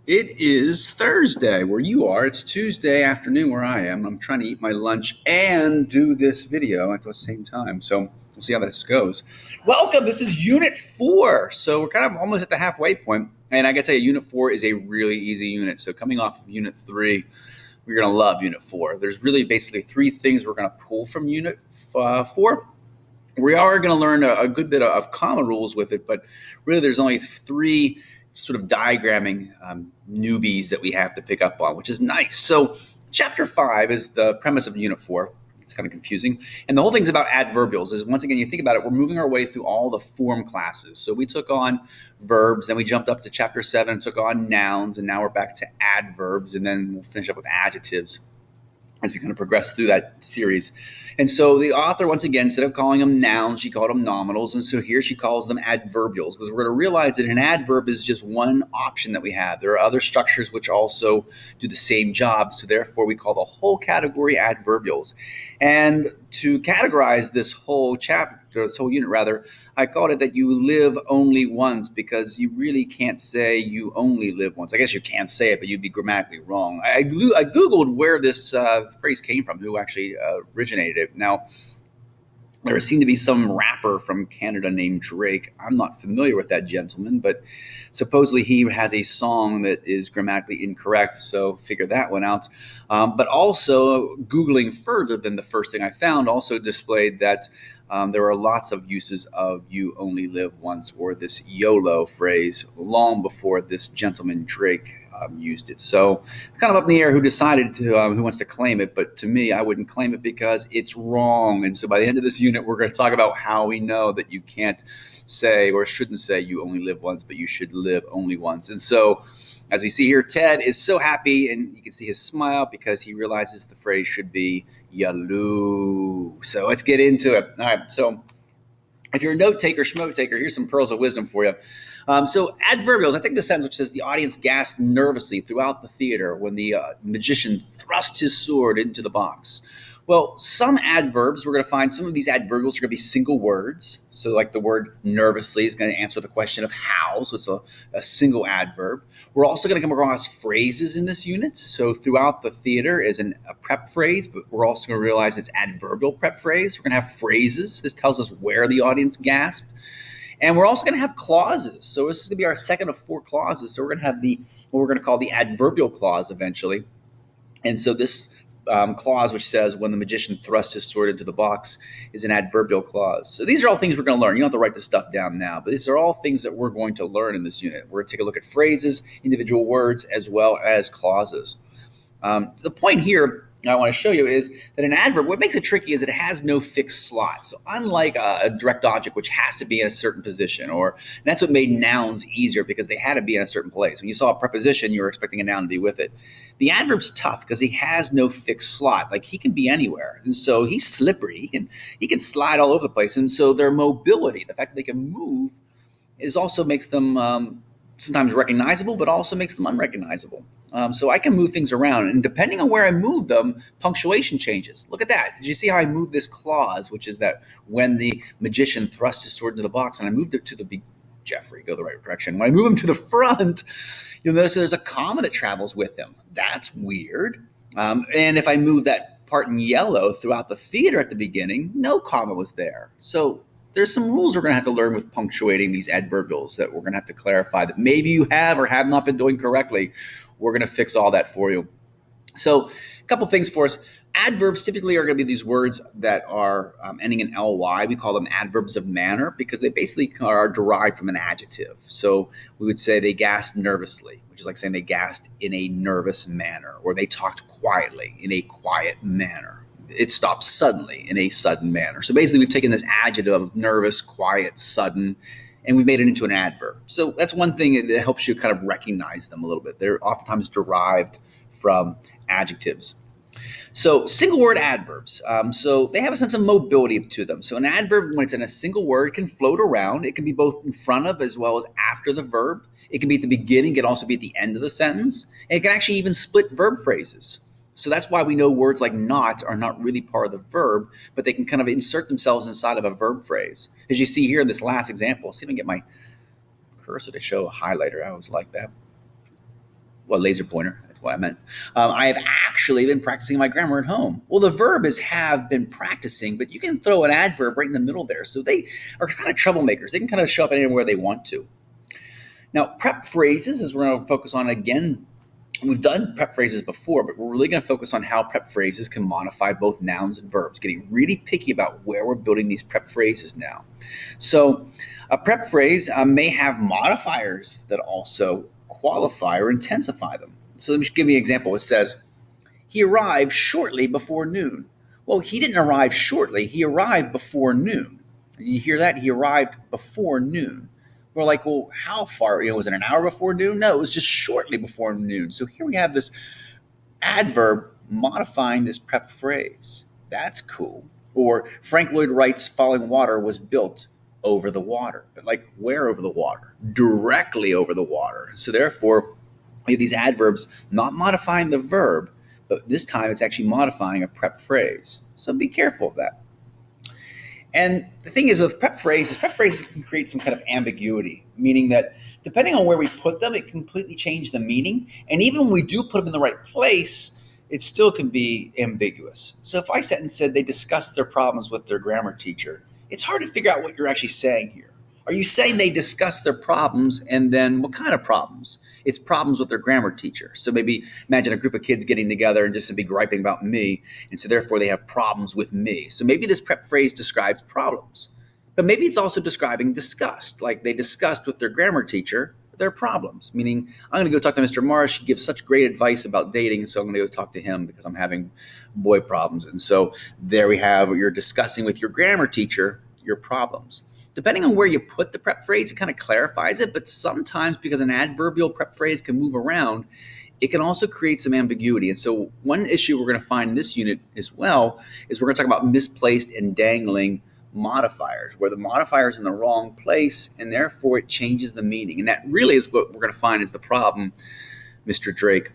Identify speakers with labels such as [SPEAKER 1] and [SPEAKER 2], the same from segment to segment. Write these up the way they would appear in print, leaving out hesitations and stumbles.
[SPEAKER 1] It is Thursday where you are. It's Tuesday afternoon where I am. I'm trying to eat my lunch and do this video at the same time. So we'll see how this goes. Welcome. This is Unit 4. So we're kind of almost at the halfway point. And I got to tell you, Unit 4 is a really easy unit. So coming off of Unit 3, we're going to love Unit 4. There's really basically three things we're going to pull from Unit 4. We are going to learn a good bit of common rules with it, but really there's only three sort of diagramming newbies that we have to pick up on, which is nice. So chapter 5 is the premise of Unit 4. It's kind of confusing. And the whole thing's about adverbials. Is once again, you think about it, we're moving our way through all the form classes. So we took on verbs, then we jumped up to chapter 7 and took on nouns, and now we're back to adverbs, and then we'll finish up with adjectives as we kind of progress through that series. And so the author, once again, instead of calling them nouns, she called them nominals. And so here she calls them adverbials, because we're going to realize that an adverb is just one option that we have. There are other structures which also do the same job. So therefore, we call the whole category adverbials. And to categorize this whole chapter, this whole unit rather, I called it that you live only once, because you really can't say you only live once. I guess you can't say it, but you'd be grammatically wrong. I Googled where this phrase came from, who actually originated it. Now, there seemed to be some rapper from Canada named Drake. I'm not familiar with that gentleman, but supposedly he has a song that is grammatically incorrect, so figure that one out. But also, Googling further than the first thing I found also displayed that there are lots of uses of "you only live once" or this YOLO phrase long before this gentleman Drake used it. So it's kind of up in the air who decided to who wants to claim it. But to me, I wouldn't claim it because it's wrong. And so by the end of this unit, we're going to talk about how we know that you can't say or shouldn't say you only live once, but you should live only once. And so as we see here, Ted is so happy, and you can see his smile because he realizes the phrase should be "yaloo." So let's get into it. All right. So if you're a note taker, schmote taker, here's some pearls of wisdom for you. So adverbials, I think the sentence which says the audience gasped nervously throughout the theater when the magician thrust his sword into the box. Well, some adverbs, we're going to find some of these adverbials are going to be single words. So like the word nervously is going to answer the question of how. So it's a single adverb. We're also going to come across phrases in this unit. So throughout the theater is a prep phrase, but we're also going to realize it's adverbial prep phrase. We're going to have phrases. This tells us where the audience gasped. And we're also going to have clauses. So this is going to be our second of four clauses. So we're going to have what we're going to call the adverbial clause eventually. And so this clause which says when the magician thrust his sword into the box is an adverbial clause. So these are all things we're going to learn. You don't have to write this stuff down now, but these are all things that we're going to learn in this unit. We're going to take a look at phrases, individual words, as well as clauses. The point here I want to show you is that an adverb, what makes it tricky is that it has no fixed slot. So unlike a direct object, which has to be in a certain position, and that's what made nouns easier because they had to be in a certain place. When you saw a preposition, you were expecting a noun to be with it. The adverb's tough because he has no fixed slot. Like he can be anywhere. And so he's slippery. He can slide all over the place. And so their mobility, the fact that they can move, also makes them sometimes recognizable, but also makes them unrecognizable. So I can move things around, and depending on where I move them, punctuation changes. Look at that. Did you see how I moved this clause, which is that when the magician thrust his sword into the box, and I moved it to the Jeffrey, go the right direction. When I move him to the front, you'll notice there's a comma that travels with him. That's weird. And if I move that part in yellow throughout the theater at the beginning, no comma was there. So there's some rules we're going to have to learn with punctuating these adverbials that we're going to have to clarify that maybe you have or have not been doing correctly. We're going to fix all that for you. So a couple things for us. Adverbs typically are going to be these words that are ending in ly. We call them adverbs of manner because they basically are derived from an adjective. So we would say they gasped nervously, which is like saying they gasped in a nervous manner, or they talked quietly in a quiet manner. It stops suddenly in a sudden manner. So basically, we've taken this adjective of nervous, quiet, sudden, and we've made it into an adverb. So that's one thing that helps you kind of recognize them a little bit. They're oftentimes derived from adjectives. So single word adverbs. So they have a sense of mobility to them. So an adverb, when it's in a single word, can float around. It can be both in front of as well as after the verb. It can be at the beginning. It can also be at the end of the sentence. And it can actually even split verb phrases. So that's why we know words like not are not really part of the verb, but they can kind of insert themselves inside of a verb phrase. As you see here in this last example, see if I can get my cursor to show a highlighter. I always like that. Well, laser pointer. That's what I meant. I have actually been practicing my grammar at home. Well, the verb is have been practicing, but you can throw an adverb right in the middle there. So they are kind of troublemakers. They can kind of show up anywhere they want to. Now, prep phrases is we're going to focus on again. We've done prep phrases before, but we're really going to focus on how prep phrases can modify both nouns and verbs, getting really picky about where we're building these prep phrases now. So a prep phrase may have modifiers that also qualify or intensify them. So let me give you an example. It says, he arrived shortly before noon. Well, he didn't arrive shortly. He arrived before noon. You hear that? He arrived before noon. We're like, well, how far? Was it an hour before noon? No, it was just shortly before noon. So here we have this adverb modifying this prep phrase. That's cool. Or Frank Lloyd Wright's Falling Water was built over the water. But like, where over the water? Directly over the water. So therefore, we have these adverbs not modifying the verb, but this time it's actually modifying a prep phrase. So be careful of that. And the thing is with prep phrases can create some kind of ambiguity, meaning that depending on where we put them, it can completely change the meaning. And even when we do put them in the right place, it still can be ambiguous. So if I said they discussed their problems with their grammar teacher, it's hard to figure out what you're actually saying here. Are you saying they discussed their problems, and then what kind of problems? It's problems with their grammar teacher. So maybe imagine a group of kids getting together and just to be griping about me, and so therefore they have problems with me. So maybe this prep phrase describes problems, but maybe it's also describing disgust, like they discussed with their grammar teacher their problems, meaning I'm going to go talk to Mr. Marsh. He gives such great advice about dating, so I'm going to go talk to him because I'm having boy problems. And so there we have, you're discussing with your grammar teacher your problems. Depending on where you put the prep phrase, it kind of clarifies it, but sometimes because an adverbial prep phrase can move around, it can also create some ambiguity. And so one issue we're going to find in this unit as well is we're going to talk about misplaced and dangling modifiers, where the modifier is in the wrong place and therefore it changes the meaning. And that really is what we're going to find is the problem, Mr. Drake,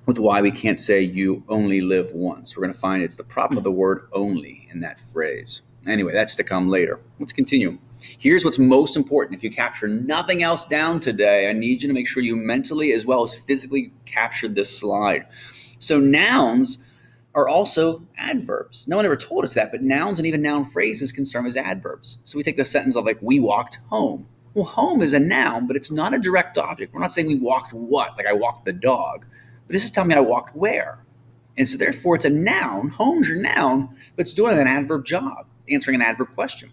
[SPEAKER 1] with why we can't say you only live once. We're going to find it's the problem of the word only in that phrase. Anyway, that's to come later. Let's continue. Here's what's most important. If you capture nothing else down today, I need you to make sure you mentally as well as physically captured this slide. So nouns are also adverbs. No one ever told us that, but nouns and even noun phrases can serve as adverbs. So we take the sentence of like, we walked home. Well, home is a noun, but it's not a direct object. We're not saying we walked what, like I walked the dog. But this is telling me I walked where. And so therefore it's a noun. Home's your noun, but it's doing an adverb job, answering an adverb question.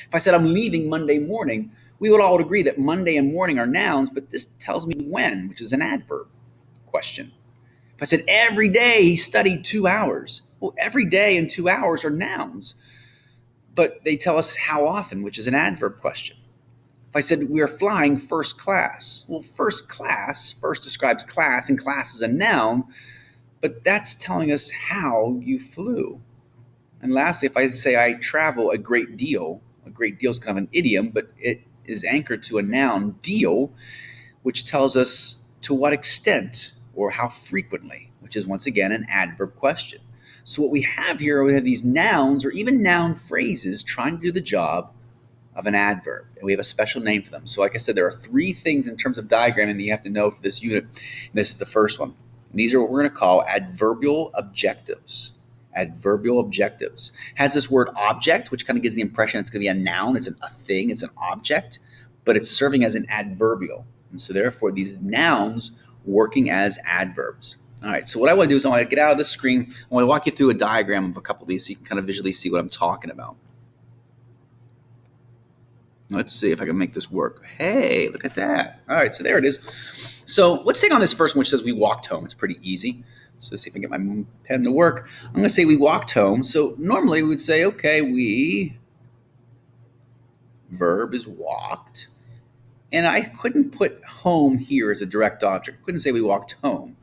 [SPEAKER 1] If I said I'm leaving Monday morning, we would all agree that Monday and morning are nouns, but this tells me when, which is an adverb question. If I said every day he studied 2 hours, well, every day and 2 hours are nouns, but they tell us how often, which is an adverb question. If I said we are flying first class, well, first class, first describes class, and class is a noun, but that's telling us how you flew. And lastly, if I say I travel a great deal is kind of an idiom, but it is anchored to a noun, deal, which tells us to what extent or how frequently, which is once again an adverb question. So what we have here, we have these nouns or even noun phrases trying to do the job of an adverb, and we have a special name for them. So like I said, there are 3 things in terms of diagramming that you have to know for this unit. And this is the first one. And these are what we're going to call adverbial objectives. Adverbial objectives has this word object, which kind of gives the impression it's going to be a noun. It's a thing. It's an object, but it's serving as an adverbial. And so therefore, these nouns working as adverbs. All right. So what I want to do is I want to get out of the screen. I want to walk you through a diagram of a couple of these so you can kind of visually see what I'm talking about. Let's see if I can make this work. Hey, look at that. All right. So there it is. So let's take on this first one, which says we walked home. It's pretty easy. So let's see if I can get my pen to work. I'm going to say we walked home. So normally we would say, okay, we, verb is walked. And I couldn't put home here as a direct object. I couldn't say we walked home.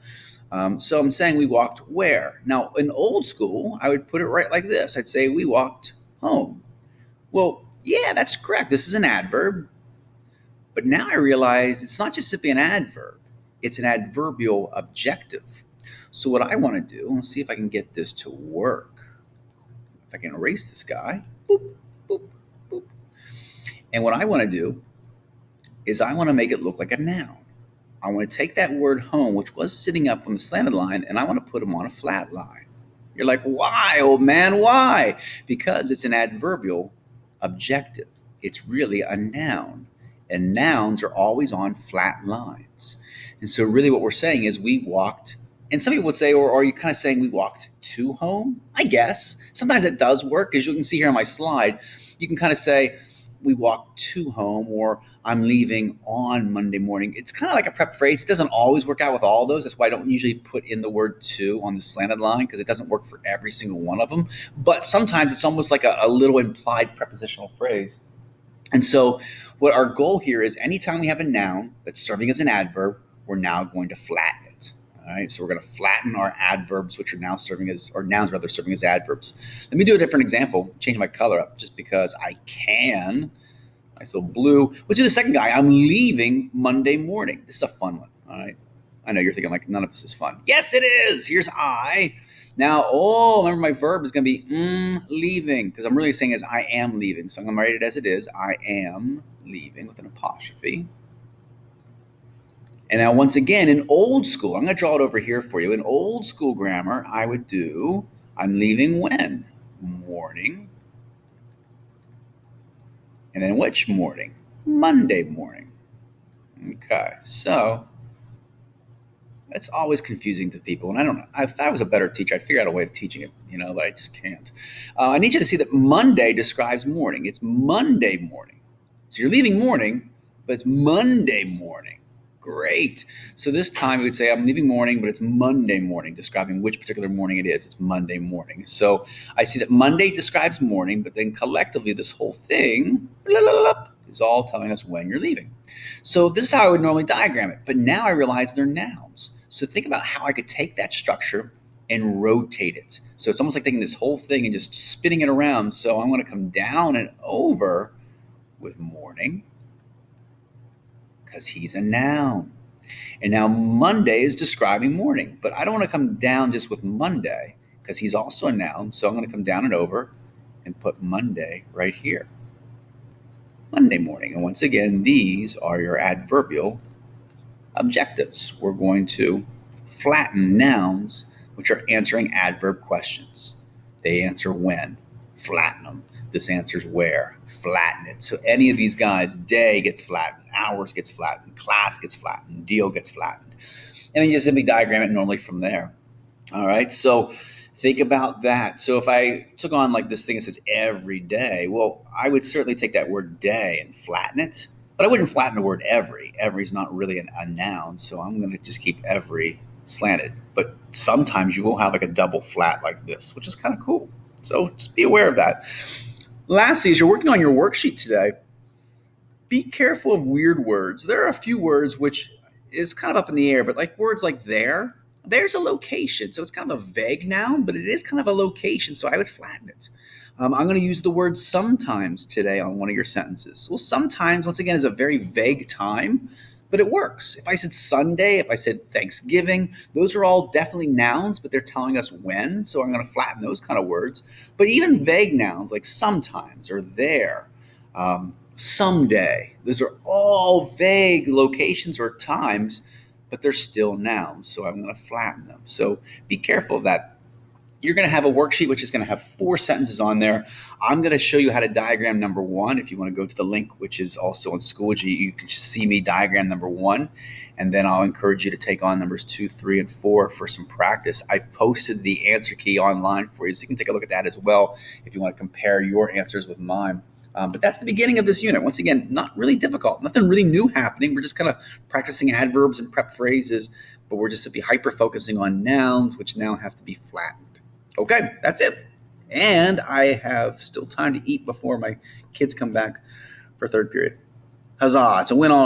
[SPEAKER 1] So I'm saying we walked where? Now, in old school, I would put it right like this. I'd say we walked home. Well, yeah, that's correct. This is an adverb. But now I realize it's not just simply an adverb. It's an adverbial objective. So what I want to do, let's see if I can get this to work. If I can erase this guy. Boop, boop, And what I want to do is I want to make it look like a noun. I want to take that word home, which was sitting up on the slanted line, and I want to put them on a flat line. You're like, why, old man, why? Because it's an adverbial objective. It's really a noun, and nouns are always on flat lines. And so really what we're saying is we walked, and some people would say, or are you kind of saying we walked to home? I guess. Sometimes it does work. As you can see here on my slide, you can kind of say, we walk to home, or I'm leaving on Monday morning. It's kind of like a prep phrase. It doesn't always work out with all of those. That's why I don't usually put in the word to on the slanted line, because it doesn't work for every single one of them. But sometimes it's almost like a little implied prepositional phrase. And so what our goal here is, anytime we have a noun that's serving as an adverb, we're now going to flatten it. All right, so we're going to flatten our adverbs, which are now serving as, or nouns rather, serving as adverbs. Let me do a different example. Change my color up just because I can. Nice little blue, which is the second guy. I'm leaving Monday morning. This is a fun one. All right, I know you're thinking like none of this is fun. Yes, it is. Here's I. Now, remember my verb is going to be leaving, because I'm really saying is I am leaving. So I'm going to write it as it is. I am leaving with an apostrophe. And now, once again, in old school, I'm going to draw it over here for you. In old school grammar, I would do, I'm leaving when? Morning. And then which morning? Monday morning. Okay, so that's always confusing to people. And I don't know, if I was a better teacher, I'd figure out a way of teaching it, but I just can't. I need you to see that Monday describes morning. It's Monday morning. So you're leaving morning, but it's Monday morning. Great. So this time we would say I'm leaving morning, but it's Monday morning, describing which particular morning it is. It's Monday morning. So I see that Monday describes morning, but then collectively this whole thing is all telling us when you're leaving. So this is how I would normally diagram it, but now I realize they're nouns. So think about how I could take that structure and rotate it. So it's almost like taking this whole thing and just spinning it around. So I'm going to come down and over with morning, because he's a noun. And now Monday is describing morning, but I don't want to come down just with Monday, because he's also a noun. So I'm going to come down and over and put Monday right here. Monday morning. And once again, these are your adverbial objectives. We're going to flatten nouns, which are answering adverb questions. They answer when, flatten them. This answers where, flatten it. So any of these guys, day gets flattened, hours gets flattened, class gets flattened, deal gets flattened. And then you just simply diagram it normally from there. All right, so think about that. So if I took on like this thing that says every day, well, I would certainly take that word day and flatten it, but I wouldn't flatten the word every. Every is not really a noun, so I'm going to just keep every slanted. But sometimes you will have like a double flat like this, which is kind of cool. So just be aware of that. Lastly, as you're working on your worksheet today, be careful of weird words. There are a few words which is kind of up in the air, but like words like there's a location. So it's kind of a vague noun, but it is kind of a location, so I would flatten it. I'm going to use the word sometimes today on one of your sentences. Well, sometimes, once again, is a very vague time, but it works. If I said Sunday, if I said Thanksgiving, those are all definitely nouns, but they're telling us when, so I'm going to flatten those kind of words. But even vague nouns like sometimes or there, someday, those are all vague locations or times, but they're still nouns, so I'm going to flatten them. So be careful of that. You're going to have a worksheet which is going to have 4 sentences on there. I'm going to show you how to diagram number 1. If you want to go to the link, which is also on Schoology, you can see me diagram number 1, and then I'll encourage you to take on numbers 2, 3, and 4 for some practice. I've posted the answer key online for you, so you can take a look at that as well if you want to compare your answers with mine. But that's the beginning of this unit. Once again, not really difficult. Nothing really new happening. We're just kind of practicing adverbs and prep phrases, but we're just simply hyper-focusing on nouns, which now have to be flattened. Okay, that's it. And I have still time to eat before my kids come back for third period. Huzzah, it's a win all